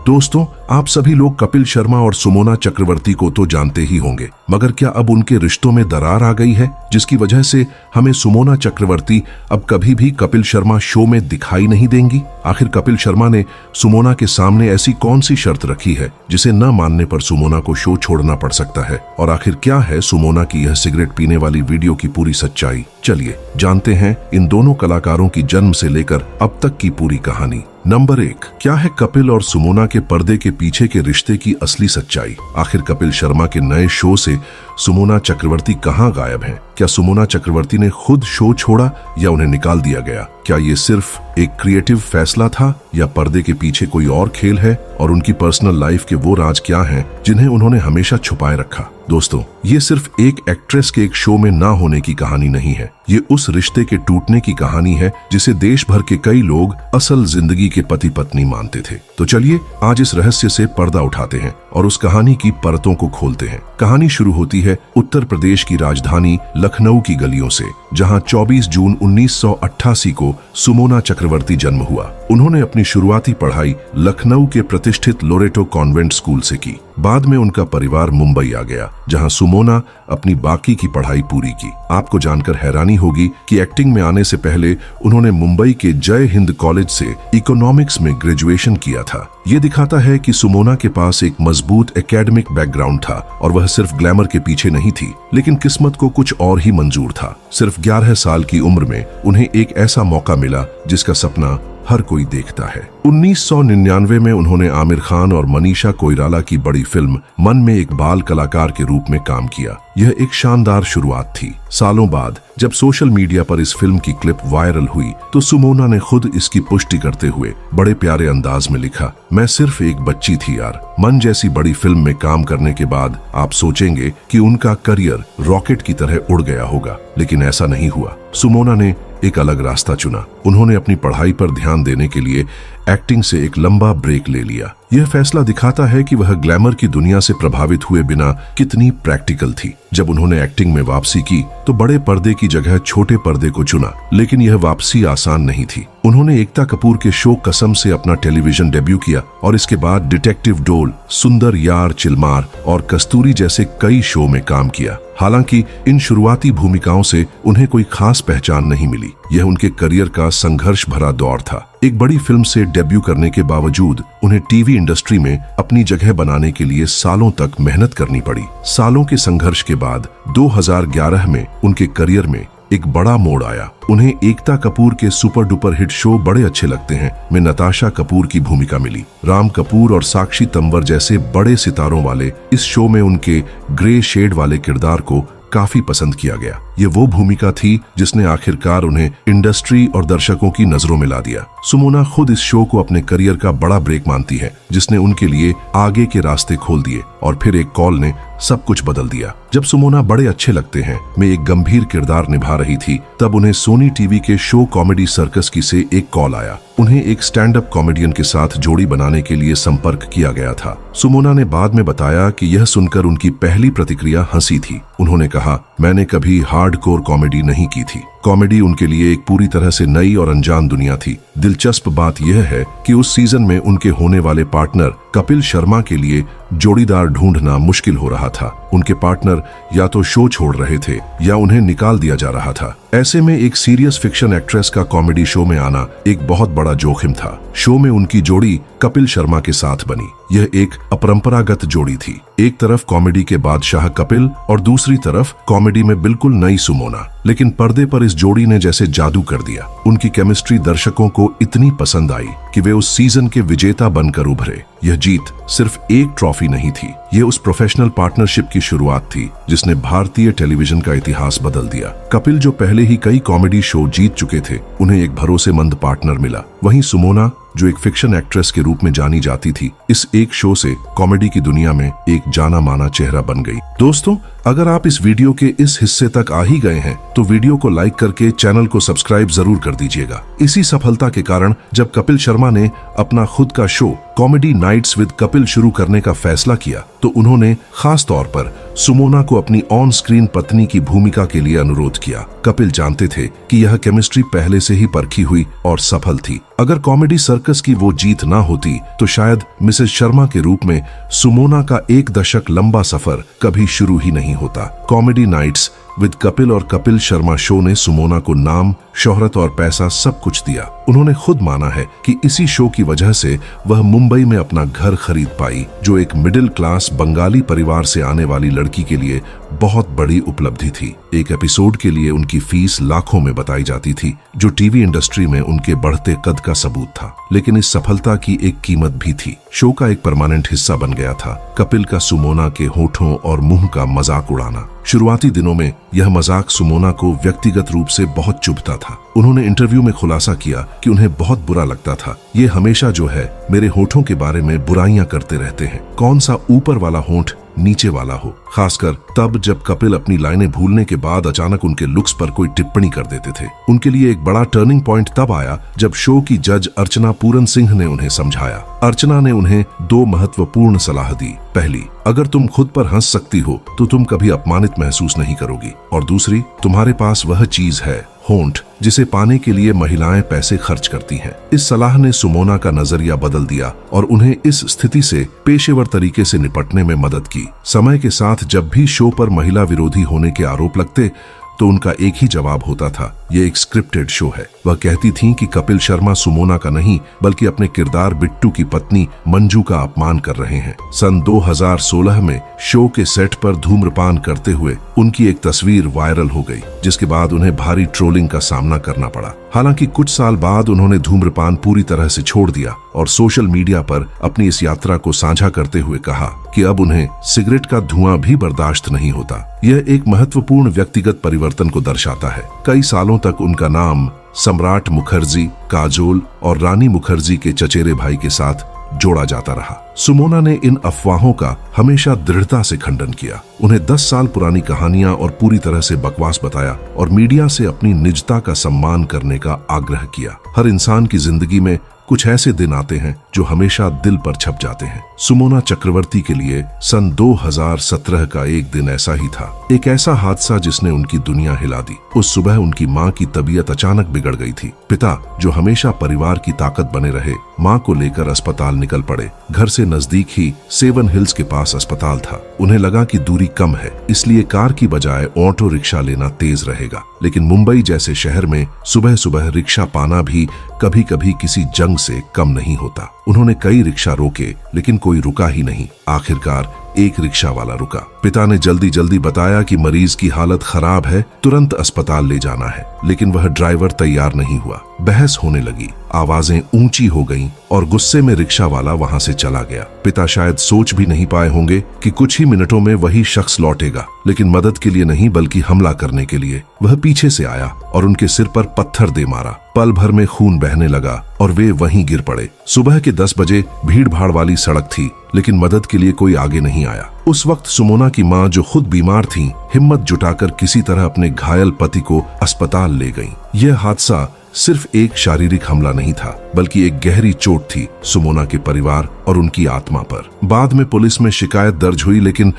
दोस्तों, आप सभी लोग कपिल शर्मा और सुमोना चक्रवर्ती को तो जानते ही होंगे, मगर क्या अब उनके रिश्तों में दरार आ गई है, जिसकी वजह से हमें सुमोना चक्रवर्ती अब कभी भी कपिल शर्मा शो में दिखाई नहीं देंगी? आखिर कपिल शर्मा ने सुमोना के सामने ऐसी कौन सी शर्त रखी है जिसे न मानने पर सुमोना को शो छोड़ना पड़ सकता है? और आखिर क्या है सुमोना की यह सिगरेट पीने वाली वीडियो की पूरी सच्चाई? चलिए जानते हैं इन दोनों कलाकारों की जन्म से लेकर अब तक की पूरी कहानी। नंबर 1, क्या है कपिल और सुमोना के पर्दे के पीछे के रिश्ते की असली सच्चाई? आखिर कपिल शर्मा के नए शो से सुमोना चक्रवर्ती कहां गायब हैं? क्या सुमोना चक्रवर्ती ने खुद शो छोड़ा या उन्हें निकाल दिया गया? क्या ये सिर्फ एक क्रिएटिव फैसला था या पर्दे के पीछे कोई और खेल है? और उनकी पर्सनल लाइफ के वो राज क्या हैं जिन्हें उन्होंने हमेशा छुपाए रखा? दोस्तों, ये सिर्फ एक एक्ट्रेस के एक शो में ना होने की कहानी नहीं है, ये उस रिश्ते के टूटने की कहानी है जिसे देश भर के कई लोग असल जिंदगी के पति पत्नी मानते थे। तो चलिए आज इस रहस्य से पर्दा उठाते हैं और उस कहानी की परतों को खोलते हैं। कहानी शुरू होती है उत्तर प्रदेश की राजधानी लखनऊ की गलियों से, जहां 24 जून 1988 को सुमोना चक्रवर्ती जन्म हुआ। उन्होंने अपनी शुरुआती पढ़ाई लखनऊ के प्रतिष्ठित लोरेटो कॉन्वेंट स्कूल से की। बाद में उनका परिवार मुंबई आ गया, जहां सुमोना अपनी बाकी की पढ़ाई पूरी की। आपको जानकर हैरानी होगी कि एक्टिंग में आने से पहले उन्होंने मुंबई के जय हिंद कॉलेज से इकोनॉमिक्स में ग्रेजुएशन किया था। ये दिखाता है कि सुमोना के पास एक मजबूत एकेडमिक बैकग्राउंड था और वह सिर्फ ग्लैमर के पीछे नहीं थी, लेकिन किस्मत को कुछ और ही मंजूर था। सिर्फ 11 साल की उम्र में उन्हें एक ऐसा मौका मिला जिसका सपना हर कोई देखता है। 1999 में उन्होंने आमिर खान और मनीषा कोइराला की बड़ी फिल्म मन में एक बाल कलाकार के रूप में काम किया। यह एक शानदार शुरुआत थी। सालों बाद जब सोशल मीडिया पर इस फिल्म की क्लिप वायरल हुई तो सुमोना ने खुद इसकी पुष्टि करते हुए बड़े प्यारे अंदाज में लिखा, मैं सिर्फ एक बच्ची थी यार। मन जैसी बड़ी फिल्म में काम करने के बाद आप सोचेंगे कि उनका करियर रॉकेट की तरह उड़ गया होगा, लेकिन ऐसा नहीं हुआ। सुमोना ने एक अलग रास्ता चुना। उन्होंने अपनी पढ़ाई पर ध्यान देने के लिए एक्टिंग से एक लंबा ब्रेक ले लिया। यह फैसला दिखाता है कि वह ग्लैमर की दुनिया से प्रभावित हुए बिना कितनी प्रैक्टिकल थी। जब उन्होंने एक्टिंग में वापसी की तो बड़े पर्दे की जगह छोटे पर्दे को चुना, लेकिन यह वापसी आसान नहीं थी। उन्होंने एकता कपूर के शो कसम से अपना टेलीविजन डेब्यू किया और इसके बाद डिटेक्टिव डोल, सुंदर यार चिलमार और कस्तूरी जैसे कई शो में काम किया। हालांकि इन शुरुआती भूमिकाओं से उन्हें कोई खास पहचान नहीं मिली। यह उनके करियर का संघर्ष भरा दौर था। एक बड़ी फिल्म से डेब्यू करने के बावजूद उन्हें टीवी इंडस्ट्री में अपनी जगह बनाने के लिए सालों तक मेहनत करनी पड़ी। सालों के संघर्ष के बाद 2011 में उनके करियर में एक बड़ा मोड़ आया। उन्हें एकता कपूर के सुपर डुपर हिट शो बड़े अच्छे लगते हैं में नताशा कपूर की भूमिका मिली। राम कपूर और साक्षी तंवर जैसे बड़े सितारों वाले इस शो में उनके ग्रे शेड वाले किरदार को काफी पसंद किया गया। ये वो भूमिका थी जिसने आखिरकार उन्हें इंडस्ट्री और दर्शकों की नजरों में ला दिया। सुमोना खुद इस शो को अपने करियर का बड़ा ब्रेक मानती है, जिसने उनके लिए आगे के रास्ते खोल दिए। और फिर एक कॉल ने सब कुछ बदल दिया। जब सुमोना बड़े अच्छे लगते हैं में एक गंभीर किरदार निभा रही थी, तब उन्हें सोनी टीवी के शो कॉमेडी सर्कस की से एक कॉल आया। उन्हें एक स्टैंड अप कॉमेडियन के साथ जोड़ी बनाने के लिए संपर्क किया गया था। सुमोना ने बाद में बताया कि यह सुनकर उनकी पहली प्रतिक्रिया हंसी थी। उन्होंने कहा, मैंने कभी हार्डकोर कॉमेडी नहीं की थी। कॉमेडी उनके लिए एक पूरी तरह से नई और अनजान दुनिया थी। दिलचस्प बात यह है कि उस सीजन में उनके होने वाले पार्टनर कपिल शर्मा के लिए जोड़ीदार ढूंढना मुश्किल हो रहा था। उनके पार्टनर या तो शो छोड़ रहे थे या उन्हें निकाल दिया जा रहा था। ऐसे में एक सीरियस फिक्शन एक्ट्रेस का कॉमेडी शो में आना एक बहुत बड़ा जोखिम था। शो में उनकी जोड़ी कपिल शर्मा के साथ बनी। यह एक अपरंपरागत जोड़ी थी। एक तरफ कॉमेडी के बादशाह कपिल और दूसरी तरफ कॉमेडी में बिल्कुल नई सुमोना। लेकिन पर्दे पर इस जोड़ी ने जैसे जादू कर दिया। उनकी केमिस्ट्री दर्शकों को इतनी पसंद आई कि वे उस सीजन के विजेता बनकर उभरे। यह जीत सिर्फ एक ट्रॉफी नहीं थी, यह उस प्रोफेशनल पार्टनरशिप की शुरुआत थी जिसने भारतीय टेलीविजन का इतिहास बदल दिया। कपिल जो पहले ही कई कॉमेडी शो जीत चुके थे, उन्हें एक भरोसेमंद पार्टनर मिला। वहीं सुमोना, जो एक फिक्शन एक्ट्रेस के रूप में जानी जाती थी, इस एक शो से कॉमेडी की दुनिया में एक जाना माना चेहरा बन गई। दोस्तों, अगर आप इस वीडियो के इस हिस्से तक आ ही गए हैं तो वीडियो को लाइक करके चैनल को सब्सक्राइब जरूर कर दीजिएगा। इसी सफलता के कारण जब कपिल शर्मा ने अपना खुद का show comedy nights with Kapil शुरू करने का फैसला किया तो उन्होंने खास तौर पर सुमोना को अपनी ऑन स्क्रीन पत्नी की भूमिका के लिए अनुरोध किया। कपिल जानते थे कि यह केमिस्ट्री पहले से ही परखी हुई और सफल थी। अगर कॉमेडी सर्कस की वो जीत ना होती तो शायद मिसेस शर्मा के रूप में सुमोना का 1 दशक लंबा सफर कभी शुरू ही नहीं होता। कॉमेडी नाइट्स विद कपिल और कपिल शर्मा शो ने सुमोना को नाम, शोहरत और पैसा सब कुछ दिया। उन्होंने खुद माना है कि इसी शो की वजह से वह मुंबई में अपना घर खरीद पाई, जो एक मिडिल क्लास बंगाली परिवार से आने वाली लड़की के लिए बहुत बड़ी उपलब्धि थी। एक एपिसोड के लिए उनकी फीस लाखों में बताई जाती थी, जो टीवी इंडस्ट्री में उनके बढ़ते कद का सबूत था। लेकिन इस सफलता की एक कीमत भी थी। शो का एक परमानेंट हिस्सा बन गया था कपिल का सुमोना के होठों और मुंह का मजाक उड़ाना। शुरुआती दिनों में यह मजाक सुमोना को व्यक्तिगत रूप से बहुत चुभता था। उन्होंने इंटरव्यू में खुलासा किया कि उन्हें बहुत बुरा लगता था। ये हमेशा जो है मेरे होठों के बारे में बुराइयां करते रहते हैं, कौन सा ऊपर वाला होंठ नीचे वाला हो। खासकर तब जब कपिल अपनी लाइनें भूलने के बाद अचानक उनके लुक्स पर कोई टिप्पणी कर देते थे। उनके लिए एक बड़ा टर्निंग पॉइंट तब आया जब शो की जज अर्चना पूरन सिंह ने उन्हें समझाया। अर्चना ने उन्हें 2 महत्वपूर्ण सलाह दी। पहली, अगर तुम खुद पर हंस सकती हो तो तुम कभी अपमानित महसूस नहीं करोगी, और दूसरी, तुम्हारे पास वह चीज है, होंठ, जिसे पाने के लिए महिलाएं पैसे खर्च करती हैं। इस सलाह ने सुमोना का नजरिया बदल दिया और उन्हें इस स्थिति से पेशेवर तरीके से निपटने में मदद की। समय के साथ जब भी शो पर महिला विरोधी होने के आरोप लगते तो उनका एक ही जवाब होता था, ये एक स्क्रिप्टेड शो है। वह कहती थीं कि कपिल शर्मा सुमोना का नहीं बल्कि अपने किरदार बिट्टू की पत्नी मंजू का अपमान कर रहे हैं। सन 2016 में शो के सेट पर धूम्रपान करते हुए उनकी एक तस्वीर वायरल हो गई, जिसके बाद उन्हें भारी ट्रोलिंग का सामना करना पड़ा। हालांकि कुछ साल बाद उन्होंने धूम्रपान पूरी तरह से छोड़ दिया और सोशल मीडिया पर अपनी इस यात्रा को साझा करते हुए कहा कि अब उन्हें सिगरेट का धुआं भी बर्दाश्त नहीं होता। यह एक महत्वपूर्ण व्यक्तिगत परिवर्तन को दर्शाता है। कई सालों तक उनका नाम सम्राट मुखर्जी, काजोल और रानी मुखर्जी के चचेरे भाई के साथ जोड़ा जाता रहा। सुमोना ने इन अफवाहों का हमेशा दृढ़ता से खंडन किया। उन्हें 10 साल पुरानी कहानियां और पूरी तरह से बकवास बताया और मीडिया से अपनी निजता का सम्मान करने का आग्रह किया। हर इंसान की जिंदगी में कुछ ऐसे दिन आते हैं जो हमेशा दिल पर छप जाते हैं। सुमोना चक्रवर्ती के लिए सन 2017 का एक दिन ऐसा ही था। एक ऐसा हादसा जिसने उनकी दुनिया हिला दी। उस सुबह उनकी माँ की तबीयत अचानक बिगड़ गई थी। पिता, जो हमेशा परिवार की ताकत बने रहे, माँ को लेकर अस्पताल निकल पड़े। घर से नजदीक ही सेवन हिल्स के पास अस्पताल था। उन्हें लगा कि दूरी कम है, इसलिए कार की बजाय ऑटो रिक्शा लेना तेज रहेगा। लेकिन मुंबई जैसे शहर में सुबह सुबह रिक्शा पाना भी कभी कभी किसी जंग से कम नहीं होता। उन्होंने कई रिक्शा रोके, लेकिन कोई रुका ही नहीं। आखिरकार एक रिक्शा वाला रुका। पिता ने जल्दी जल्दी बताया कि मरीज की हालत खराब है, तुरंत अस्पताल ले जाना है। लेकिन वह ड्राइवर तैयार नहीं हुआ। बहस होने लगी, आवाजें ऊंची हो गईं और गुस्से में रिक्शा वाला वहां से चला गया। पिता शायद सोच भी नहीं पाए होंगे कि कुछ ही मिनटों में वही शख्स लौटेगा, लेकिन मदद के लिए नहीं बल्कि हमला करने के लिए। वह पीछे से आया और उनके सिर पर पत्थर दे मारा। पल भर में खून बहने लगा और वे वहीं गिर पड़े। सुबह के 10 बजे भीड़ भाड़ वाली सड़क थी, लेकिन मदद के लिए कोई आगे नहीं आया। उस वक्त सुमोना की माँ, जो खुद बीमार थीं, हिम्मत जुटाकर किसी तरह अपने घायल पति को अस्पताल ले गईं। यह हादसा सिर्फ एक शारीरिक हमला नहीं था, बल्कि एक गहरी चोट थी सुमोना के परिवार और उनकी आत्मा पर। बाद में पुलिस में शिकायत दर्ज हुई, लेकिन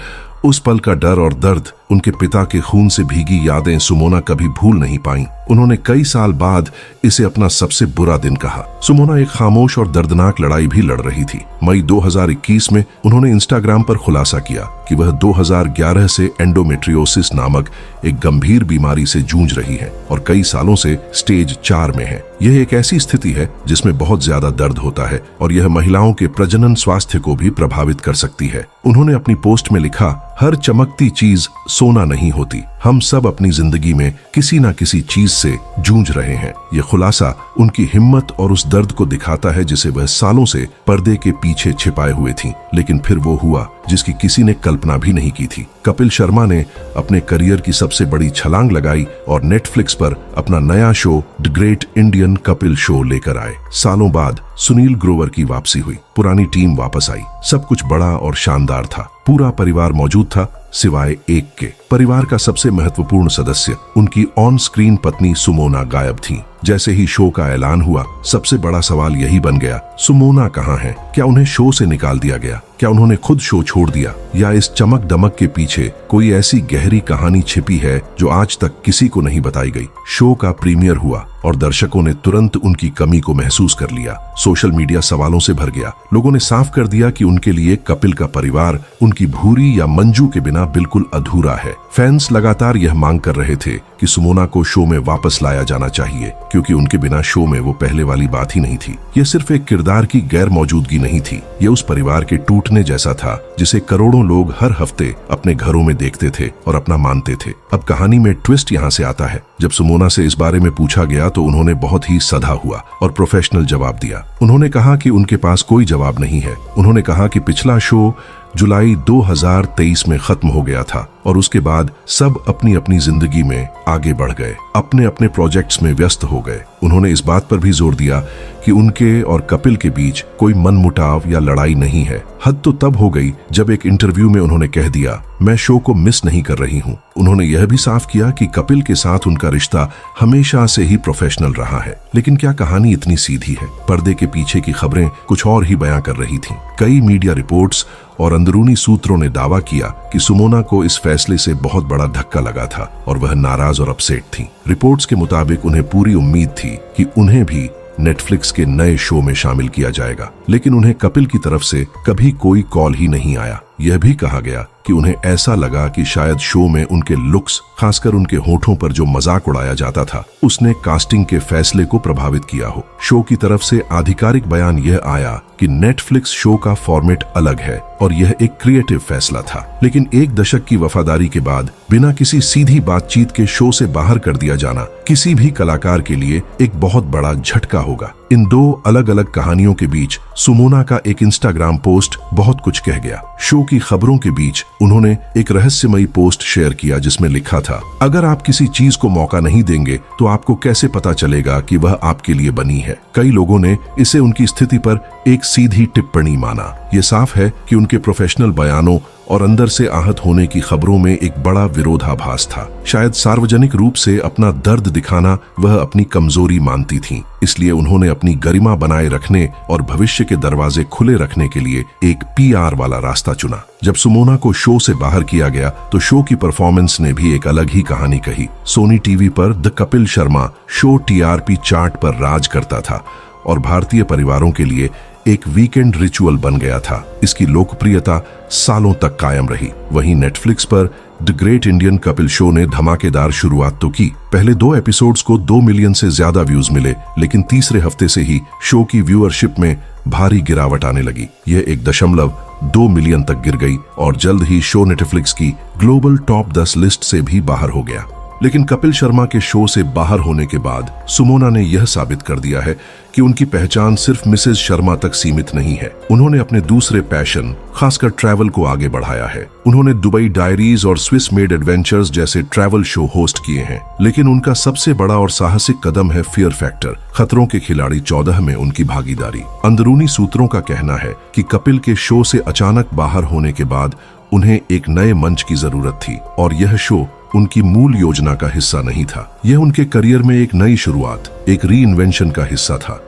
उस पल का डर और दर्द, उनके पिता के खून से भीगी यादें सुमोना कभी भूल नहीं पाईं। उन्होंने कई साल बाद इसे अपना सबसे बुरा दिन कहा। सुमोना एक खामोश और दर्दनाक लड़ाई भी लड़ रही थी। मई 2021 में उन्होंने इंस्टाग्राम पर खुलासा किया कि वह 2011 से एंडोमेट्रियोसिस नामक एक गंभीर बीमारी से जूझ रही है और कई सालों से स्टेज 4 में है। यह एक ऐसी स्थिति है जिसमें बहुत ज्यादा दर्द होता है और यह महिलाओं के प्रजनन स्वास्थ्य को भी प्रभावित कर सकती है। उन्होंने अपनी पोस्ट में लिखा, हर चमकती चीज सोना नहीं होती। हम सब अपनी जिंदगी में किसी न किसी चीज से जूझ रहे हैं। यह खुलासा उनकी हिम्मत और उस दर्द को दिखाता है जिसे वह सालों से पर्दे के पीछे छिपाए हुए थी, लेकिन फिर वो हुआ जिसकी किसी ने कल्पना भी नहीं की थी। कपिल शर्मा ने अपने करियर की सबसे बड़ी छलांग लगाई और नेटफ्लिक्स पर अपना नया show the great Indian Kapil show लेकर आए। सालों बाद सुनील ग्रोवर की वापसी हुई, पुरानी टीम वापस आई। सब कुछ बड़ा और शानदार था। पूरा परिवार मौजूद था सिवाय एक के। परिवार का सबसे महत्वपूर्ण सदस्य उनकी ऑन स्क्रीन पत्नी सुमोना गायब थी। जैसे ही शो का ऐलान हुआ, सबसे बड़ा सवाल यही बन गया, सुमोना कहाँ है? क्या उन्हें शो से निकाल दिया गया? क्या उन्होंने खुद शो छोड़ दिया? या इस चमक दमक के पीछे कोई ऐसी गहरी कहानी छिपी है जो आज तक किसी को नहीं बताई गई? शो का प्रीमियर हुआ और दर्शकों ने तुरंत उनकी कमी को महसूस कर लिया। सोशल मीडिया सवालों से भर गया। लोगों ने साफ कर दिया कि उनके लिए कपिल का परिवार उनकी भूरी या मंजू के बिना बिल्कुल अधूरा है। फैंस लगातार यह मांग कर रहे थे कि सुमोना को शो में वापस लाया जाना चाहिए, क्योंकि उनके बिना शो में वो पहले वाली बात ही नहीं थी। यह सिर्फ एक किरदार की गैर मौजूदगी नहीं थी, यह उस परिवार के टूटने जैसा था जिसे करोड़ों लोग हर हफ्ते अपने घरों में देखते थे और अपना मानते थे। अब कहानी में ट्विस्ट यहाँ से आता है। जब सुमोना से इस बारे में पूछा गया तो उन्होंने बहुत ही सधा हुआ और प्रोफेशनल जवाब दिया। उन्होंने कहा कि उनके पास कोई जवाब नहीं है। उन्होंने कहा कि पिछला शो जुलाई 2023 में खत्म हो गया था और उसके बाद सब अपनी अपनी जिंदगी में आगे बढ़ गए, अपने अपने प्रोजेक्ट्स में व्यस्त हो गए। उन्होंने इस बात पर भी जोर दिया कि उनके और कपिल के बीच कोई मनमुटाव या लड़ाई नहीं है। हद तो तब हो गई जब एक इंटरव्यू में उन्होंने कह दिया, मैं शो को मिस नहीं कर रही हूँ। उन्होंने यह भी साफ किया कि कपिल के साथ उनका रिश्ता हमेशा से ही प्रोफेशनल रहा है। लेकिन क्या कहानी इतनी सीधी है? पर्दे के पीछे की खबरें कुछ और ही बयां कर रही थीं। कई मीडिया रिपोर्ट्स और अंदरूनी सूत्रों ने दावा किया कि सुमोना को इस फैसले से बहुत बड़ा धक्का लगा था और वह नाराज और अपसेट थी। रिपोर्ट्स के मुताबिक उन्हें पूरी उम्मीद थी कि उन्हें भी नेटफ्लिक्स के नए शो में शामिल किया जाएगा, लेकिन उन्हें कपिल की तरफ से कभी कोई कॉल ही नहीं आया। यह भी कहा गया कि उन्हें ऐसा लगा कि शायद शो में उनके लुक्स, खासकर उनके होठों पर जो मजाक उड़ाया जाता था, उसने कास्टिंग के फैसले को प्रभावित किया हो। शो की तरफ से आधिकारिक बयान यह आया कि नेटफ्लिक्स शो का फॉर्मेट अलग है और यह एक क्रिएटिव फैसला था। लेकिन एक दशक की वफादारी के बाद बिना किसी सीधी बातचीत के शो से बाहर कर दिया जाना किसी भी कलाकार के लिए एक बहुत बड़ा झटका होगा। इन दो अलग अलग कहानियों के बीच सुमोना का एक इंस्टाग्राम पोस्ट बहुत कुछ कह गया। शो की खबरों के बीच उन्होंने एक रहस्यमयी पोस्ट शेयर किया जिसमें लिखा था, अगर आप किसी चीज को मौका नहीं देंगे तो आपको कैसे पता चलेगा कि वह आपके लिए बनी है। कई लोगों ने इसे उनकी स्थिति पर एक सीधी टिप्पणी माना। ये साफ है कि उनके प्रोफेशनल बयानों और अंदर से आहत होने की खबरों में एक बड़ा विरोधाभास था। शायद सार्वजनिक रूप से अपना दर्द दिखाना वह अपनी कमजोरी मानती थीं, इसलिए उन्होंने अपनी गरिमा बनाए रखने और भविष्य के दरवाजे खुले रखने के लिए एक पीआर वाला रास्ता चुना। जब सुमोना को शो से बाहर किया गया तो शो की परफॉर्मेंस ने भी एक अलग ही कहानी कही। सोनी टीवी पर the Kapil Sharma show TRP chart पर राज करता था और भारतीय परिवारों के लिए एक वीकेंड रिचुअल बन गया था। इसकी लोकप्रियता सालों तक कायम रही। वहीं नेटफ्लिक्स पर the great Indian Kapil show ने धमाकेदार शुरुआत तो की। पहले 2 एपिसोड्स को 2 मिलियन से ज्यादा व्यूज मिले, लेकिन तीसरे हफ्ते से ही शो की व्यूअरशिप में भारी गिरावट आने लगी। यह 1.2 मिलियन तक गिर गई और जल्द ही शो नेटफ्लिक्स की ग्लोबल टॉप 10 लिस्ट से भी बाहर हो गया। लेकिन कपिल शर्मा के शो से बाहर होने के बाद सुमोना ने यह साबित कर दिया है कि उनकी पहचान सिर्फ मिसेज शर्मा तक सीमित नहीं है। उन्होंने अपने दूसरे पैशन, खासकर ट्रैवल को आगे बढ़ाया है। उन्होंने दुबई डायरीज और स्विस मेड एडवेंचर्स जैसे ट्रैवल शो होस्ट किए हैं। लेकिन उनका सबसे बड़ा और साहसिक कदम है फियर फैक्टर, खतरों के खिलाड़ी 14 में उनकी भागीदारी। अंदरूनी सूत्रों का कहना है कि कपिल के शो से अचानक बाहर होने के बाद उन्हें एक नए मंच की जरूरत थी और यह शो उनकी मूल योजना का हिस्सा नहीं था। यह उनके करियर में एक नई शुरुआत, एक री इन्वेंशन का हिस्सा था।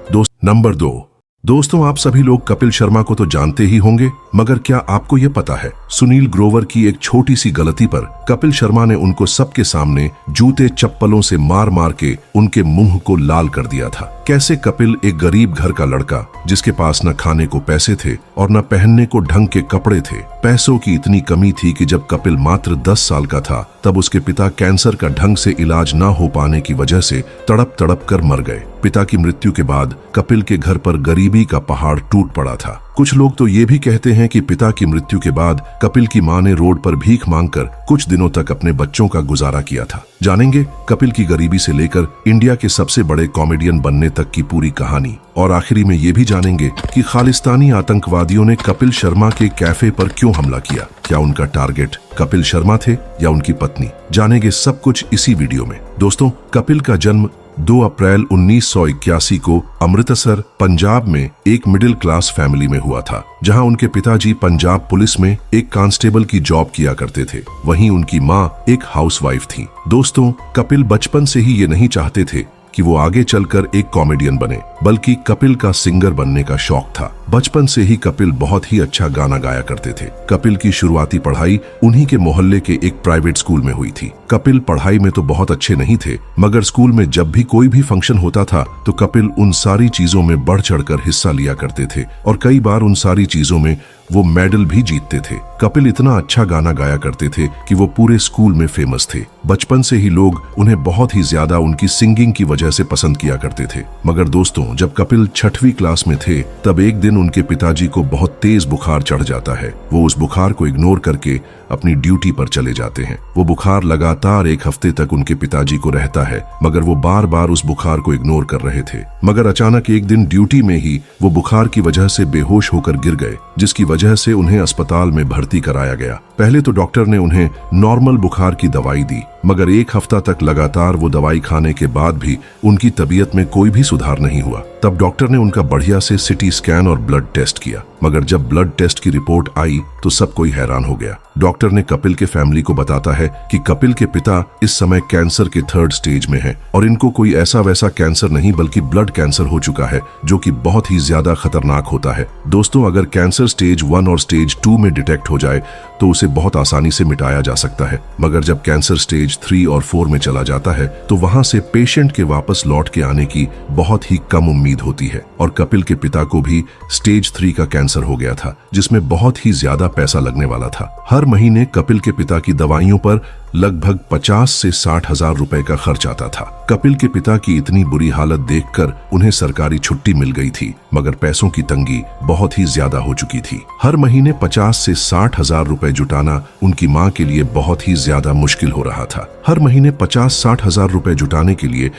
नंबर 2, दोस्तों, आप सभी लोग कपिल शर्मा को तो जानते ही होंगे, मगर क्या आपको यह पता है सुनील ग्रोवर की एक छोटी सी गलती पर कपिल शर्मा ने उनको सबके सामने जूते चप्पलों से मार मार के उनके मुंह को लाल कर दिया था। कैसे कपिल, एक गरीब घर का लड़का जिसके पास न खाने को पैसे थे और न पहनने को ढंग के कपड़े थे, पैसों की इतनी कमी थी कि जब कपिल मात्र 10 साल का था तब उसके पिता कैंसर का ढंग से इलाज न हो पाने की वजह से तड़प तड़प कर मर गए। पिता की मृत्यु के बाद कपिल के घर पर गरीबी का पहाड़ टूट पड़ा था। कुछ लोग तो ये भी कहते हैं कि पिता की मृत्यु के बाद कपिल की मां ने रोड पर भीख मांगकर कुछ दिनों तक अपने बच्चों का गुजारा किया था। जानेंगे कपिल की गरीबी से लेकर इंडिया के सबसे बड़े कॉमेडियन बनने तक की पूरी कहानी। और आखिरी में ये भी जानेंगे कि खालिस्तानी आतंकवादियों ने कपिल शर्मा के कैफे पर क्यों हमला किया। क्या उनका टारगेट कपिल शर्मा थे या उनकी पत्नी? जानेंगे सब कुछ इसी वीडियो में। दोस्तों, कपिल का जन्म 2 अप्रैल 1981 को अमृतसर, पंजाब में एक मिडिल क्लास फैमिली में हुआ था, जहां उनके पिताजी पंजाब पुलिस में एक कांस्टेबल की जॉब किया करते थे। वहीं उनकी मां एक हाउसवाइफ थी। दोस्तों, कपिल बचपन से ही ये नहीं चाहते थे कि वो आगे चलकर एक कॉमेडियन बने, बल्कि कपिल का सिंगर बनने का शौक था। बचपन से ही कपिल बहुत ही अच्छा गाना गाया करते थे। कपिल की शुरुआती पढ़ाई उन्हीं के मोहल्ले के एक प्राइवेट स्कूल में हुई थी। कपिल पढ़ाई में तो बहुत अच्छे नहीं थे, मगर स्कूल में जब भी कोई भी फंक्शन होता था तो कपिल उन सारी चीजों में बढ़ चढ़कर हिस्सा लिया करते थे और कई बार उन सारी चीजों में वो मेडल भी जीतते थे। कपिल इतना अच्छा गाना गाया करते थे कि वो पूरे स्कूल में फेमस थे। बचपन से ही लोग उन्हें बहुत ही ज्यादा उनकी सिंगिंग की वजह से पसंद किया करते थे। मगर दोस्तों, जब कपिल 6वीं क्लास में थे तब एक दिन उनके पिताजी को बहुत तेज बुखार चढ़ जाता है। वो उस बुखार को इग्नोर करके अपनी ड्यूटी पर चले जाते हैं। वो बुखार लगातार 1 हफ्ते तक उनके पिताजी को रहता है, मगर वो बार बार उस बुखार को इग्नोर कर रहे थे। मगर अचानक एक दिन ड्यूटी में ही वो बुखार की वजह से बेहोश होकर गिर गए, जिसकी वजह से उन्हें अस्पताल में भर्ती कराया गया। पहले तो डॉक्टर ने उन्हें नॉर्मल बुखार की दवाई दी, मगर 1 हफ्ता तक लगातार वो दवाई खाने के बाद भी उनकी तबीयत में कोई भी सुधार नहीं हुआ। तब डॉक्टर ने उनका बढ़िया से सिटी स्कैन और ब्लड टेस्ट किया, मगर जब ब्लड टेस्ट की रिपोर्ट आई तो सब कोई हैरान हो गया। डॉक्टर ने कपिल के फैमिली को बताता है कि कपिल के पिता इस समय कैंसर के 3rd स्टेज में हैं और इनको कोई ऐसा वैसा कैंसर नहीं बल्कि ब्लड कैंसर हो चुका है, जो कि बहुत ही ज्यादा खतरनाक होता है। दोस्तों, अगर कैंसर स्टेज 1 और स्टेज 2 में डिटेक्ट हो जाए तो उसे बहुत आसानी से मिटाया जा सकता है, मगर जब कैंसर स्टेज 3 और 4 में चला जाता है तो वहां से पेशेंट के वापस लौट के आने की बहुत ही कम उम्मीद होती है। और कपिल के पिता को भी स्टेज 3 का कैंसर हो गया था, जिसमें बहुत ही ज्यादा पैसा लगने वाला था। हर महीने कपिल के पिता की दवाइयों पर लगभग 50 से 60 हजार रुपए का खर्च आता था। कपिल के पिता की इतनी बुरी हालत देखकर उन्हें सरकारी छुट्टी मिल गई थी, मगर पैसों की तंगी बहुत ही ज्यादा हो चुकी थी। हर महीने 50 से 60 हजार रुपए जुटाना उनकी मां के लिए बहुत ही ज्यादा मुश्किल हो रहा था। हर महीने 50-60 हजार रुपए जुटाने के लिए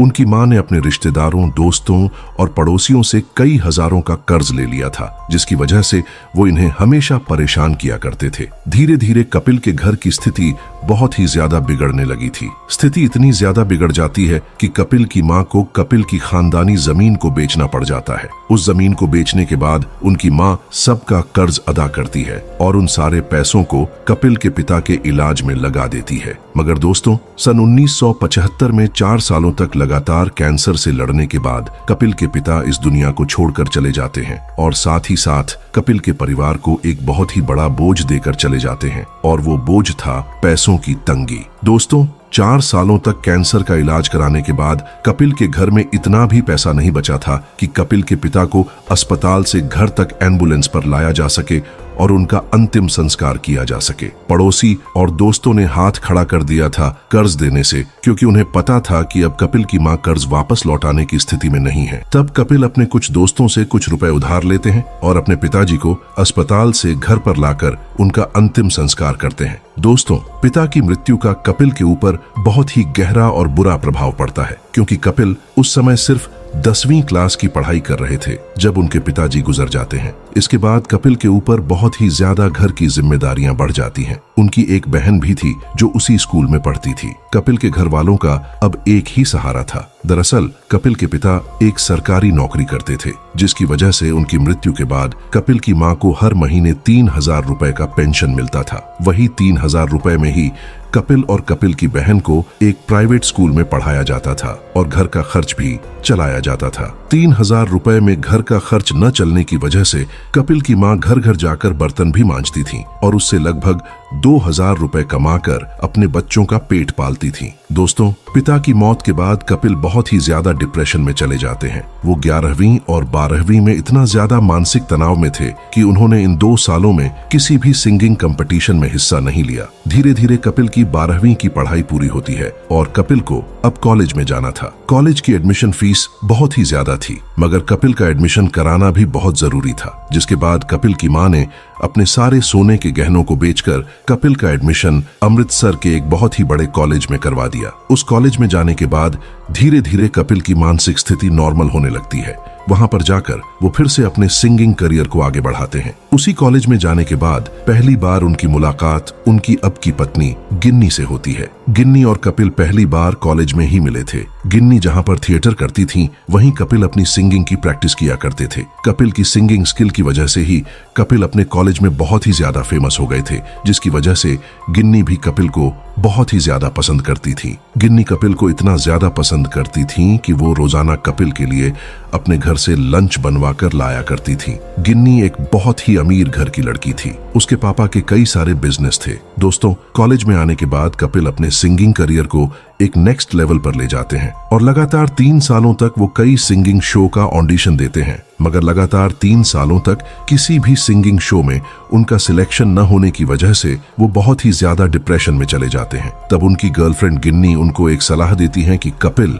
उनकी मां ने अपने रिश्तेदारों, दोस्तों और पड़ोसियों से कई हजारों का कर्ज ले लिया था, जिसकी वजह से वो इन्हें हमेशा परेशान किया करते थे। धीरे धीरे कपिल के घर की स्थिति बहुत ही ज्यादा बिगड़ने लगी थी। स्थिति इतनी ज्यादा बिगड़ जाती है कि कपिल की मां को कपिल की खानदानी जमीन को बेचना पड़ जाता है। उस जमीन को बेचने के बाद उनकी मां सबका कर्ज अदा करती है और उन सारे पैसों को कपिल के पिता के इलाज में लगा देती है। मगर दोस्तों, सन 1975 में 4 सालों तक लगातार कैंसर से लड़ने के बाद कपिल के पिता इस दुनिया को छोड़कर चले जाते हैं और साथ ही साथ कपिल के परिवार को एक बहुत ही बड़ा बोझ देकर चले जाते हैं, और वो बोझ था पैसों की तंगी। दोस्तों, 4 सालों तक कैंसर का इलाज कराने के बाद कपिल के घर में इतना भी पैसा नहीं बचा था कि कपिल के पिता को अस्पताल से घर तक एम्बुलेंस पर लाया जा सके और उनका अंतिम संस्कार किया जा सके। पड़ोसी और दोस्तों ने हाथ खड़ा कर दिया था कर्ज देने से, क्योंकि उन्हें पता था कि अब कपिल की मां कर्ज वापस लौटाने की स्थिति में नहीं है। तब कपिल अपने कुछ दोस्तों से कुछ रुपए उधार लेते हैं और अपने पिताजी को अस्पताल से घर पर लाकर उनका अंतिम संस्कार करते हैं। दोस्तों, पिता की मृत्यु का कपिल के ऊपर बहुत ही गहरा और बुरा प्रभाव पड़ता है, क्योंकि कपिल उस समय सिर्फ 10वीं क्लास की पढ़ाई कर रहे थे जब उनके पिताजी गुजर जाते हैं। इसके बाद कपिल के ऊपर बहुत ही ज्यादा घर की जिम्मेदारियां बढ़ जाती हैं। उनकी एक बहन भी थी जो उसी स्कूल में पढ़ती थी। कपिल के घर वालों का अब एक ही सहारा था। दरअसल कपिल के पिता एक सरकारी नौकरी करते थे, जिसकी वजह से उनकी मृत्यु के बाद कपिल की मां को हर महीने 3000 रुपए का पेंशन मिलता था। वही 3000 रुपए में ही कपिल और कपिल की बहन को एक प्राइवेट स्कूल में पढ़ाया जाता था और घर का खर्च भी चलाया जाता था। 3000 रुपए में घर का खर्च न चलने की वजह से कपिल की मां घर घर जाकर बर्तन भी मांजती थी और उससे लगभग 2000 रुपए कमाकर अपने बच्चों का पेट पालती थी। दोस्तों, पिता की मौत के बाद कपिल बहुत ही ज्यादा डिप्रेशन में चले जाते हैं। वो 11वीं और 12वीं में इतना ज्यादा मानसिक तनाव में थे कि उन्होंने इन 2 सालों में किसी भी सिंगिंग कंपटीशन में हिस्सा नहीं लिया। धीरे धीरे कपिल की 12वीं की पढ़ाई पूरी होती है और कपिल को अब कॉलेज में जाना था। कॉलेज की एडमिशन फीस बहुत ही ज्यादा थी, मगर कपिल का एडमिशन कराना भी बहुत जरूरी था, जिसके बाद कपिल की मां ने अपने सारे सोने के गहनों को बेचकर कपिल का एडमिशन अमृतसर के एक बहुत ही बड़े कॉलेज में करवा दिया। उस कॉलेज में जाने के बाद धीरे धीरे कपिल की मानसिक स्थिति नॉर्मल होने लगती है। वहां पर जाकर वो फिर से अपने सिंगिंग करियर को आगे बढ़ाते हैं। उसी कॉलेज में जाने के बाद पहली बार उनकी मुलाकात उनकी अब की पत्नी गिन्नी से होती है। गिन्नी और कपिल पहली बार कॉलेज में ही मिले थे। गिन्नी जहां पर थिएटर करती थी वहीं कपिल अपनी सिंगिंग की प्रैक्टिस किया करते थे। कपिल की सिंगिंग स्किल की वजह से ही कपिल अपने कॉलेज में बहुत ही ज्यादा फेमस हो गए थे, जिसकी वजह से गिन्नी भी कपिल को बहुत ही ज्यादा पसंद करती थी। गिन्नी कपिल को इतना ज्यादा पसंद करती थी कि वो रोजाना कपिल के लिए अपने घर से लंच बनवा कर लाया करती थी। गिन्नी एक बहुत ही अमीर घर की लड़की थी। उसके पापा के कई सारे बिजनेस थे। दोस्तों, कॉलेज में आने के बाद कपिल अपने सिंगिंग करियर को एक नेक्स्ट लेवल पर ले जाते हैं और लगातार 3 सालों तक वो कई सिंगिंग शो का ऑडिशन देते हैं, मगर लगातार 3 सालों तक किसी भी सिंगिंग शो में उनका सिलेक्शन न होने की वजह से वो बहुत ही ज्यादा डिप्रेशन में चले जाते हैं। तब उनकी गर्लफ्रेंड गिन्नी उनको एक सलाह देती है कि कपिल,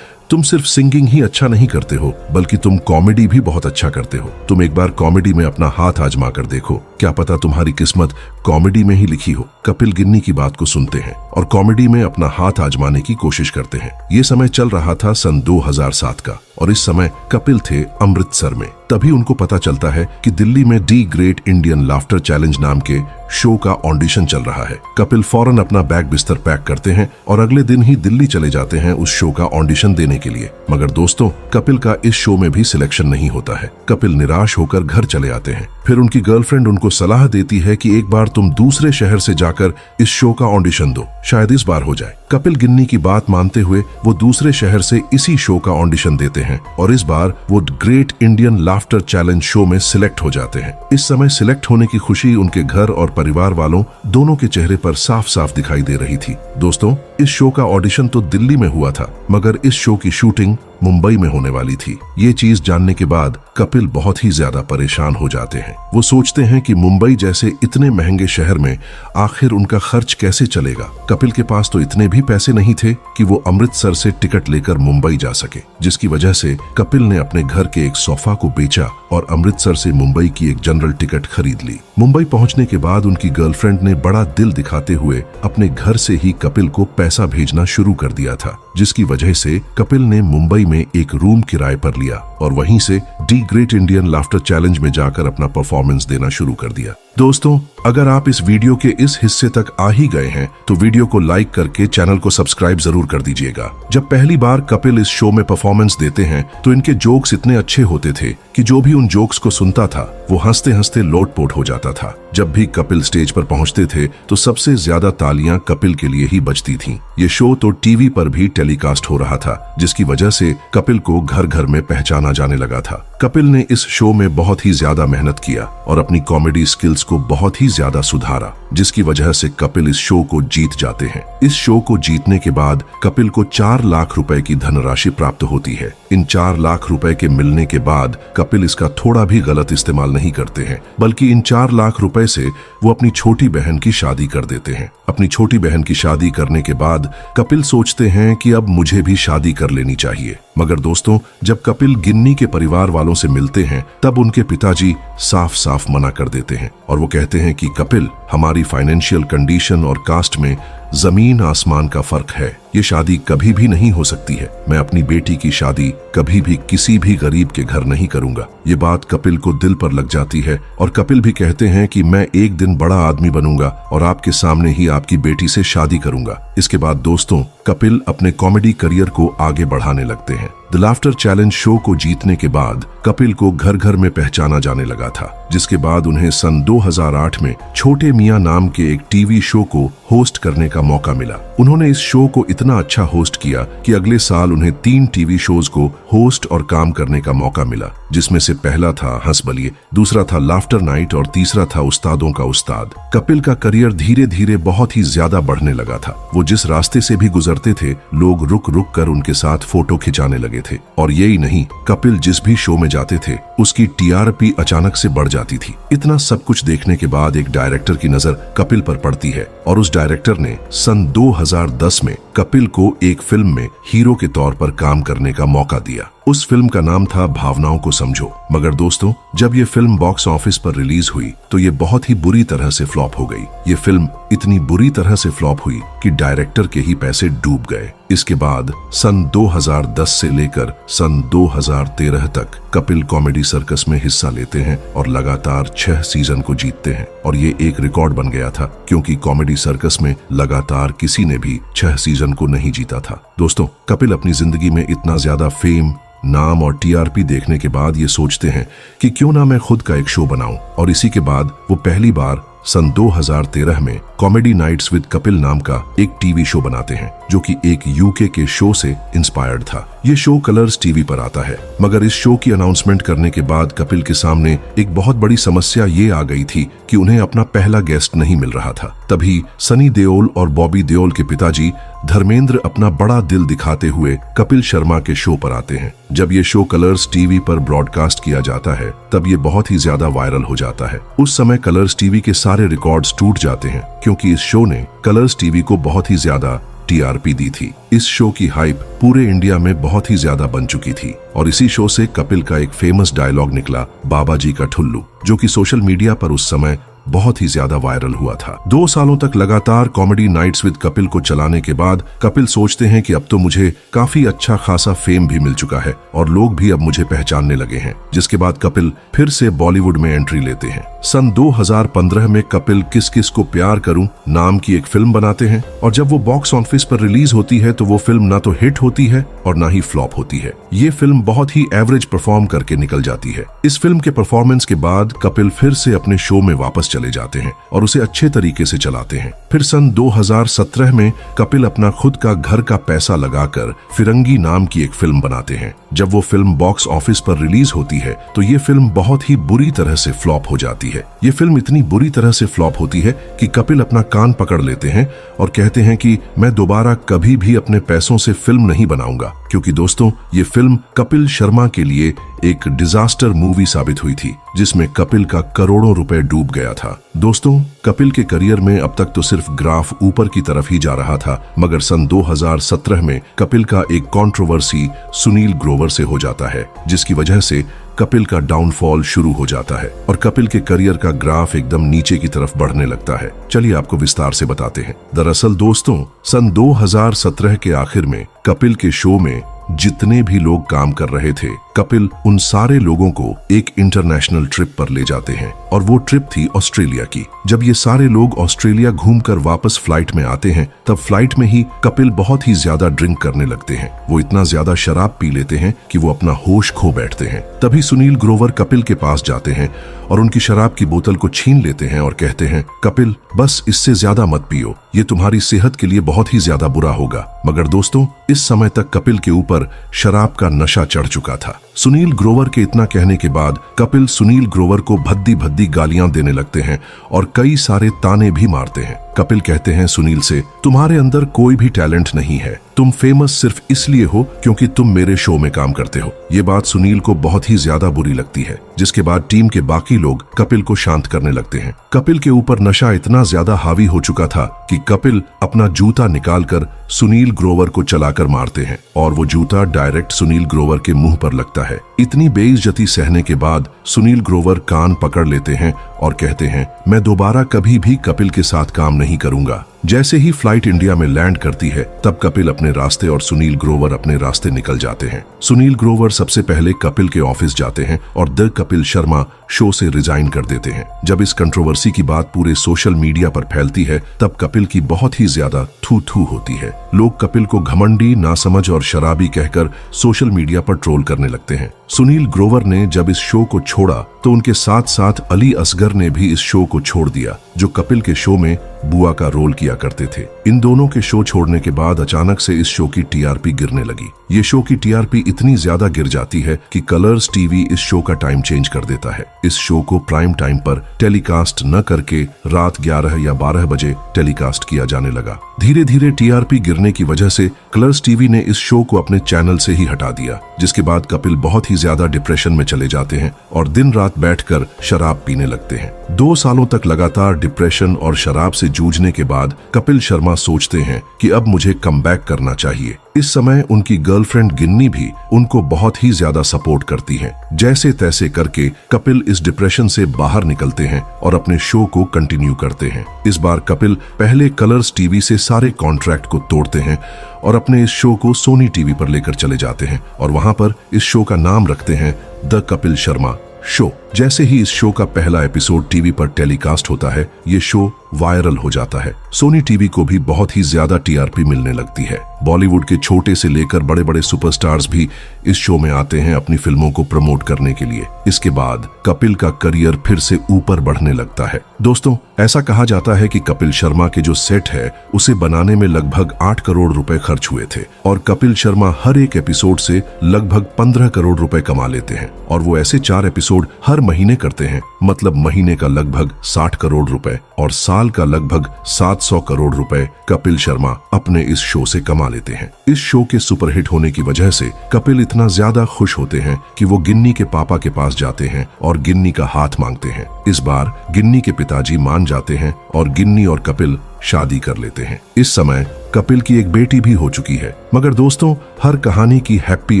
तुम सिर्फ सिंगिंग ही अच्छा नहीं करते हो बल्कि तुम कॉमेडी भी बहुत अच्छा करते हो। तुम एक बार कॉमेडी में अपना हाथ आजमा कर देखो, क्या पता तुम्हारी किस्मत कॉमेडी में ही लिखी हो। कपिल गिन्नी की बात को सुनते हैं और कॉमेडी में अपना हाथ आजमाने की कोशिश करते हैं। ये समय चल रहा था सन 2007 का और इस समय कपिल थे अमृतसर में। तभी उनको पता चलता है कि दिल्ली में the great Indian laughter challenge नाम के शो का ऑडिशन चल रहा है। कपिल फौरन अपना बैग बिस्तर पैक करते हैं और अगले दिन ही दिल्ली चले जाते हैं उस शो का ऑडिशन देने के लिए। मगर दोस्तों, कपिल का इस शो में भी सिलेक्शन नहीं होता है। कपिल निराश होकर घर चले आते हैं। फिर उनकी गर्लफ्रेंड उनको सलाह देती है कि एक बार तुम दूसरे शहर से जाकर इस शो का ऑडिशन दो, शायद इस बार हो जाए। कपिल गिन्नी की बात मानते हुए वो दूसरे शहर से इसी शो का ऑडिशन देते हैं और इस बार वो great Indian laughter challenge show में सिलेक्ट हो जाते हैं। इस समय सिलेक्ट होने की खुशी उनके घर और परिवार वालों दोनों के चेहरे पर साफ साफ दिखाई दे रही थी। दोस्तों, इस शो का ऑडिशन तो दिल्ली में हुआ था, मगर इस शो की शूटिंग मुंबई में होने वाली थी। ये चीज जानने के बाद कपिल बहुत ही ज्यादा परेशान हो जाते हैं। वो सोचते हैं कि मुंबई जैसे इतने महंगे शहर में आखिर उनका खर्च कैसे चलेगा। कपिल के पास तो इतने भी पैसे नहीं थे कि वो अमृतसर से टिकट लेकर मुंबई जा सके, जिसकी वजह से कपिल ने अपने घर के एक सोफा को बेचा और अमृतसर से मुंबई की एक जनरल टिकट खरीद ली। मुंबई पहुंचने के बाद उनकी गर्लफ्रेंड ने बड़ा दिल दिखाते हुए अपने घर से ही कपिल को पैसा भेजना शुरू कर दिया था, जिसकी वजह से कपिल ने मुंबई में एक रूम किराए पर लिया और वहीं से the great Indian laughter challenge में जाकर अपना परफॉर्मेंस देना शुरू कर दिया। दोस्तों, अगर आप इस वीडियो के इस हिस्से तक आ ही गए हैं तो वीडियो को लाइक करके चैनल को सब्सक्राइब जरूर कर दीजिएगा। जब पहली बार कपिल इस शो में परफॉर्मेंस देते हैं तो इनके जोक्स इतने अच्छे होते थे कि जो भी उन जोक्स को सुनता था वो हंसते हंसते लोटपोट हो जाता था। जब भी कपिल स्टेज पर पहुंचते थे तो सबसे ज्यादा तालियां कपिल के लिए ही बजती थीं। ये शो तो टीवी पर भी टेलीकास्ट हो रहा था, जिसकी वजह से कपिल को घर घर में पहचाना जाने लगा था। कपिल ने इस शो में बहुत ही ज्यादा मेहनत किया और अपनी कॉमेडी स्किल्स को बहुत ही ज्यादा सुधारा, जिसकी वजह से कपिल इस शो को जीत जाते हैं। इस शो को जीतने के बाद कपिल को 4 लाख रुपए की धनराशि प्राप्त होती है। इन 4 लाख रुपए के मिलने के बाद कपिल इसका थोड़ा भी गलत इस्तेमाल नहीं करते हैं, बल्कि इन 4 लाख रुपए से वो अपनी छोटी बहन की शादी कर देते हैं। अपनी छोटी बहन की शादी करने के बाद कपिल सोचते हैं कि अब मुझे भी शादी कर लेनी चाहिए। मगर दोस्तों, जब कपिल गिन्नी के परिवार वालों से मिलते हैं तब उनके पिताजी साफ साफ मना कर देते हैं और वो कहते हैं कि कपिल, हमारी फाइनेंशियल कंडीशन और कास्ट में जमीन आसमान का फर्क है। ये शादी कभी भी नहीं हो सकती है। मैं अपनी बेटी की शादी कभी भी किसी भी गरीब के घर नहीं करूंगा। ये बात कपिल को दिल पर लग जाती है और कपिल भी कहते हैं कि मैं एक दिन बड़ा आदमी बनूंगा और आपके सामने ही आपकी बेटी से शादी करूंगा। इसके बाद दोस्तों, कपिल अपने कॉमेडी करियर को आगे बढ़ाने लगते हैं। द लाफ्टर चैलेंज शो को जीतने के बाद कपिल को घर घर में पहचाना जाने लगा था, जिसके बाद उन्हें सन 2008 में छोटे मियां नाम के एक टीवी शो को होस्ट करने का मौका मिला। उन्होंने इस शो को इतना अच्छा होस्ट किया कि अगले साल उन्हें 3 टीवी शोज को होस्ट और काम करने का मौका मिला, जिसमें से पहला था हंस बलिए, दूसरा था लाफ्टर नाइट और तीसरा था उस्तादों का उस्ताद। कपिल का करियर धीरे धीरे बहुत ही ज्यादा बढ़ने लगा था। वो जिस रास्ते से भी गुजरते थे, लोग रुक रुक कर उनके साथ फोटो खिंचाने लगे थे। और यही नहीं, कपिल जिस भी शो में जाते थे उसकी टीआरपी अचानक से बढ़ जाती थी। इतना सब कुछ देखने के बाद एक डायरेक्टर की नजर कपिल पर पड़ती है और उस डायरेक्टर ने सन 2010 में कपिल को एक फिल्म में हीरो के तौर पर काम करने का मौका दिया। उस फिल्म का नाम था भावनाओं को समझो। मगर दोस्तों, जब ये फिल्म बॉक्स ऑफिस पर रिलीज हुई तो ये बहुत ही बुरी तरह से फ्लॉप हो गई। ये फिल्म इतनी बुरी तरह से फ्लॉप हुई कि डायरेक्टर के ही पैसे डूब गए। इसके बाद सन 2010 से लेकर सन 2013 तक कपिल कॉमेडी सर्कस में हिस्सा लेते हैं और लगातार 6 सीजन को जीतते हैं। और ये एक रिकॉर्ड बन गया था क्योंकि कॉमेडी सर्कस में लगातार किसी ने भी 6 सीजन को नहीं जीता था। दोस्तों, कपिल अपनी जिंदगी में इतना ज्यादा फेम, नाम और टीआरपी देखने के बाद ये सोचते हैं कि क्यों ना मैं खुद का एक शो बनाऊं। और इसी के बाद वो पहली बार सन 2013 में कॉमेडी नाइट्स विद कपिल नाम का एक टीवी शो बनाते हैं, जो कि एक यूके के शो से इंस्पायर्ड था। ये शो कलर्स टीवी पर आता है, मगर इस शो की अनाउंसमेंट करने के बाद कपिल के सामने एक बहुत बड़ी समस्या ये आ गई थी कि उन्हें अपना पहला गेस्ट नहीं मिल रहा था। तभी सनी देओल और बॉबी देओल के पिताजी धर्मेंद्र अपना बड़ा दिल दिखाते हुए कपिल शर्मा के शो पर आते हैं। जब ये शो कलर्स टीवी पर ब्रॉडकास्ट किया जाता है तब ये बहुत ही ज्यादा वायरल हो जाता है। उस समय कलर्स टीवी के सारे रिकॉर्ड्स टूट जाते हैं क्योंकि इस शो ने कलर्स टीवी को बहुत ही ज्यादा टीआरपी दी थी। इस शो की हाइप पूरे इंडिया में बहुत ही ज्यादा बन चुकी थी और इसी शो से कपिल का एक फेमस डायलॉग निकला, बाबा जी का ठुल्लू, जो कि सोशल मीडिया पर उस समय बहुत ही ज्यादा वायरल हुआ था। 2 सालों तक लगातार कॉमेडी नाइट्स विद कपिल को चलाने के बाद कपिल सोचते हैं कि अब तो मुझे काफी अच्छा खासा फेम भी मिल चुका है और लोग भी अब मुझे पहचानने लगे हैं। जिसके बाद कपिल फिर से बॉलीवुड में एंट्री लेते हैं। सन 2015 में कपिल किस किस को प्यार करूं नाम की एक फिल्म बनाते हैं और जब वो बॉक्स ऑफिस पर रिलीज होती है तो वो फिल्म ना तो हिट होती है और ना ही फ्लॉप होती है। ये फिल्म बहुत ही एवरेज परफॉर्म करके निकल जाती है। इस फिल्म के परफॉर्मेंस के बाद कपिल फिर से अपने शो में वापस चले जाते हैं और उसे अच्छे तरीके से चलाते हैं। फिर सन 2017 में कपिल अपना खुद का घर का पैसा लगाकर फिरंगी नाम की एक फिल्म बनाते हैं। जब वो फिल्म बॉक्स ऑफिस पर रिलीज होती है तो ये फिल्म बहुत ही बुरी तरह से फ्लॉप हो जाती है। ये फिल्म इतनी बुरी तरह से फ्लॉप होती है कि कपिल अपना कान पकड़ लेते हैं और कहते हैं कि मैं दोबारा कभी भी अपने पैसों से फिल्म नहीं बनाऊंगा, क्योंकि दोस्तों ये फिल्म कपिल शर्मा के लिए एक डिजास्टर मूवी साबित हुई थी जिसमें कपिल का करोड़ों रुपए डूब गया था। दोस्तों, कपिल के करियर में अब तक तो सिर्फ ग्राफ ऊपर की तरफ ही जा रहा था, मगर सन 2017 में कपिल का एक कंट्रोवर्सी सुनील ग्रोवर से हो जाता है, जिसकी वजह से कपिल का डाउनफॉल शुरू हो जाता है और कपिल के करियर का ग्राफ एकदम नीचे की तरफ बढ़ने लगता है। चलिए आपको विस्तार से बताते हैं। दरअसल दोस्तों, सन 2017 के आखिर में कपिल के शो में जितने भी लोग काम कर रहे थे, कपिल उन सारे लोगों को एक इंटरनेशनल ट्रिप पर ले जाते हैं और वो ट्रिप थी ऑस्ट्रेलिया की। जब ये सारे लोग ऑस्ट्रेलिया घूमकर वापस फ्लाइट में आते हैं तब फ्लाइट में ही कपिल बहुत ही ज्यादा ड्रिंक करने लगते हैं। वो इतना ज्यादा शराब पी लेते हैं कि वो अपना होश खो बैठते हैं। तभी सुनील ग्रोवर कपिल के पास जाते हैं और उनकी शराब की बोतल को छीन लेते हैं और कहते हैं, कपिल बस इससे ज्यादा मत पियो, ये तुम्हारी सेहत के लिए बहुत ही ज्यादा बुरा होगा। मगर दोस्तों, इस समय तक कपिल के ऊपर शराब का नशा चढ़ चुका था। सुनील ग्रोवर के इतना कहने के बाद कपिल सुनील ग्रोवर को भद्दी भद्दी गालियां देने लगते हैं और कई सारे ताने भी मारते हैं। कपिल कहते हैं सुनील से, तुम्हारे अंदर कोई भी टैलेंट नहीं है, तुम फेमस सिर्फ इसलिए हो क्योंकि तुम मेरे शो में काम करते हो। ये बात सुनील को बहुत ही ज्यादा बुरी लगती है, जिसके बाद टीम के बाकी लोग कपिल को शांत करने लगते हैं। कपिल के ऊपर नशा इतना ज्यादा हावी हो चुका था कि कपिल अपना जूता निकालकर सुनील ग्रोवर को चलाकर मारते हैं और वो जूता डायरेक्ट सुनील ग्रोवर के मुंह पर लगता है। इतनी बेइज्जती सहने के बाद सुनील ग्रोवर कान पकड़ लेते हैं और कहते हैं, मैं दोबारा कभी भी कपिल के साथ काम नहीं करूंगा। जैसे ही फ्लाइट इंडिया में लैंड करती है तब कपिल अपने रास्ते और सुनील ग्रोवर अपने रास्ते निकल जाते हैं। सुनील ग्रोवर सबसे पहले कपिल के ऑफिस जाते हैं और द कपिल शर्मा शो से रिजाइन कर देते हैं। जब इस कंट्रोवर्सी की बात पूरे सोशल मीडिया पर फैलती है तब कपिल की बहुत ही ज्यादा थू थू होती है। लोग कपिल को घमंडी, नासमझ और शराबी कहकर सोशल मीडिया पर ट्रोल करने लगते हैं। सुनील ग्रोवर ने जब इस शो को छोड़ा तो उनके साथ साथ अली असगर ने भी इस शो को छोड़ दिया, जो कपिल के शो में बुआ का रोल किया करते थे। इन दोनों के शो छोड़ने के बाद अचानक से इस शो की टीआरपी गिरने लगी। ये शो की टीआरपी इतनी ज्यादा गिर जाती है कि कलर्स टीवी इस शो का टाइम चेंज कर देता है। इस शो को प्राइम टाइम पर टेलीकास्ट न करके रात 11 या 12 बजे टेलीकास्ट किया जाने लगा। धीरे धीरे टीआरपी गिरने की वजह से कलर्स टीवी ने इस शो को अपने चैनल से ही हटा दिया, जिसके बाद कपिल बहुत ही ज्यादा डिप्रेशन में चले जाते हैं और दिन रात बैठकर शराब पीने लगते हैं। 2 सालों तक लगातार डिप्रेशन और शराब से जूझने के बाद कपिल शर्मा सोचते हैं कि अब मुझे कमबैक करना चाहिए। इस समय उनकी गर्लफ्रेंड गिन्नी भी उनको बहुत ही ज्यादा सपोर्ट करती है। जैसे तैसे करके कपिल इस डिप्रेशन से बाहर निकलते हैं और अपने शो को कंटिन्यू करते हैं। इस बार कपिल पहले कलर्स टीवी से सारे कॉन्ट्रैक्ट को तोड़ते हैं और अपने इस शो को सोनी टीवी पर लेकर चले जाते हैं और वहां पर इस शो का नाम रखते हैं द कपिल शर्मा शो। जैसे ही इस शो का पहला एपिसोड टीवी पर टेलीकास्ट होता है, ये शो वायरल हो जाता है। सोनी टीवी को भी बहुत ही ज्यादा टीआरपी मिलने लगती है। बॉलीवुड के छोटे से लेकर बड़े बड़े सुपरस्टार्स भी इस शो में आते हैं अपनी फिल्मों को प्रमोट करने के लिए। इसके बाद कपिल का करियर फिर से ऊपर बढ़ने लगता है। दोस्तों, ऐसा कहा जाता है कि कपिल शर्मा के जो सेट है उसे बनाने में लगभग 8 करोड़ रुपए खर्च हुए थे और कपिल शर्मा हर एक एपिसोड से लगभग 15 करोड़ रुपए कमा लेते हैं और वो ऐसे 4 एपिसोड हर महीने करते हैं। मतलब महीने का लगभग 60 करोड़ रुपए और साल का लगभग 700 करोड़ रुपए कपिल शर्मा अपने इस शो से कमा लेते हैं। इस शो के सुपरहिट होने की वजह से कपिल इतना ज्यादा खुश होते हैं कि वो गिन्नी के पापा के पास जाते हैं और गिन्नी का हाथ मांगते हैं। इस बार गिन्नी के पिताजी मान जाते हैं और गिन्नी और कपिल शादी कर लेते हैं। इस समय कपिल की एक बेटी भी हो चुकी है। मगर दोस्तों, हर कहानी की हैप्पी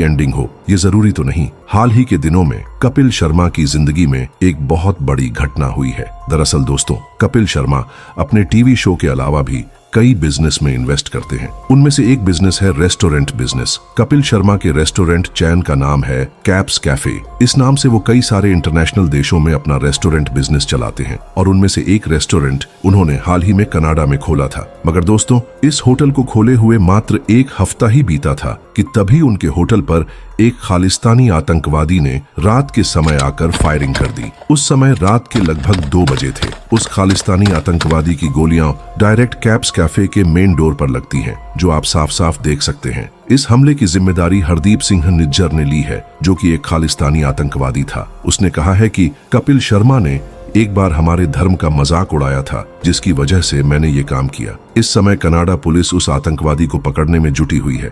एंडिंग हो ये जरूरी तो नहीं। हाल ही के दिनों में कपिल शर्मा की जिंदगी में एक बहुत बड़ी घटना हुई है। दरअसल दोस्तों, कपिल शर्मा अपने टीवी शो के अलावा भी कई बिजनेस में इन्वेस्ट करते हैं। उनमें से एक बिजनेस है रेस्टोरेंट बिजनेस। कपिल शर्मा के रेस्टोरेंट चैन का नाम है कैप्स कैफे। इस नाम से वो कई सारे इंटरनेशनल देशों में अपना रेस्टोरेंट बिजनेस चलाते हैं और उनमें से एक रेस्टोरेंट उन्होंने हाल ही में कनाडा में खोला था। मगर दोस्तों, इस होटल को खोले हुए मात्र 1 हफ्ता ही बीता था कि तभी उनके होटल पर एक खालिस्तानी आतंकवादी ने रात के समय आकर फायरिंग कर दी। उस समय रात के लगभग 2 बजे थे। उस खालिस्तानी आतंकवादी की गोलियां डायरेक्ट कैप्स कैफे के मेन डोर पर लगती हैं, जो आप साफ साफ देख सकते हैं। इस हमले की जिम्मेदारी हरदीप सिंह निज्जर ने ली है, जो कि एक खालिस्तानी आतंकवादी था। उसने कहा है कि कपिल शर्मा ने एक बार हमारे धर्म का मजाक उड़ाया था, जिसकी वजह से मैंने ये काम किया। इस समय कनाडा पुलिस उस आतंकवादी को पकड़ने में जुटी हुई है।